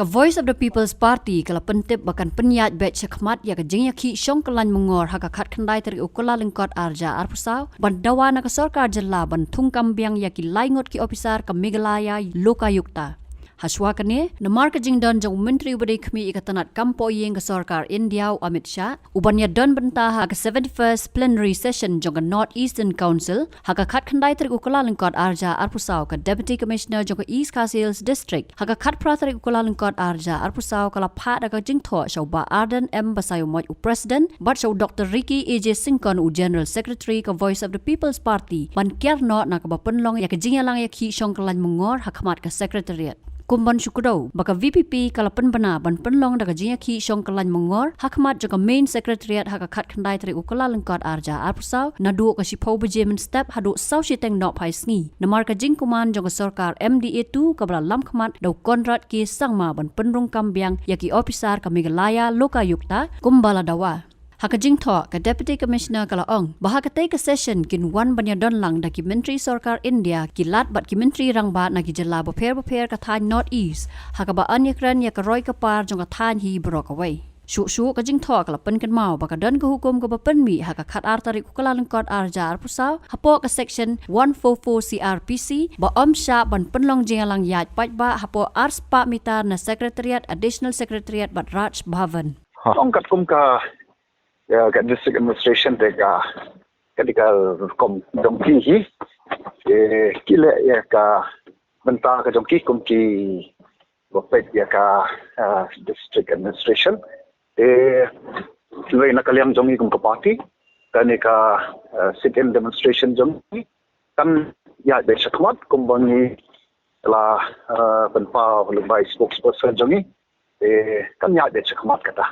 Ka Voice of the People's Party kala pentip bahkan penyat batch Khmat ya ka Jingïakhih syong kelan mengor haka khat khandai teri ukula lengkot arja arpusau bandawa na ka sarkar jela ban thung kambiang ya ki laingot ki officer ka Meghalaya lokayukta. Haswa kane namar ka jingdon jong menteri ubadai khmi ikatanat kampo yeng ka sarkar India Amit Shah ubanya don benta ha ka 71st plenary session jong ka North Eastern Council haka khat khandai teri ukula lengkot arja arpusau ka Deputy Commissioner jong ka East Khasiels District haka khat pra teri ukula lengkot arja arpusau kala phat ka jingtho shauba Arden M Basayo Moj u President but shau Dr. Ricky AJ Singkon u General Secretary ka Voice of the People's Party ban Kyrwoh na ka Pynlong ya ka Jingïakhih syong kelan mengor hak Khmat ka Secretariat. Kumban syukurau baka VPP kala penbana ban Pynlong daga Jingïakhih syong kelan mengor hak Khmat jaga main secretariat haka khat khandai teri ukala lengkot arja arpusau na duo ka sipau bejemen Snep hadu sau shiteng nok pai sngi namar ka jingkuman jaga sarkar MDA2 kabla lam Khmat dau konrat ki sangma ban penrung kambiang yaki officer ka Meghalaya lokayukta kumbala dawa. Haka jingtho ka Deputy Commissioner kala ong baha ka take a session kin wan banya don lang documentary sarkar India kilat bat kimentri rangba na ki jela boper ka than North East haka ba anyakran ya ka roi ka par jong ka than hi brok away. Shu ka jingtho kala pen kan mau baka don ka hukum ka penmi haka khat artari ukala lengkot arja arpusau hapo ka section 144 CRPC ba sha ban Pynlong jingalang yat patba hapo arspa mitar na Secretariat Additional Secretariat bat Raj Bhavan. Ongkat kum ka ka district administration tega ketika jongki hi kile ya ka benta ka jongki kumki bopet ya ka district administration loi na kaliam jongi kum ka party kani ka sit in demonstration jongi kan ya be Khmat kumbangi la benpa lubai spokesperson jongi kan ya be Khmat kata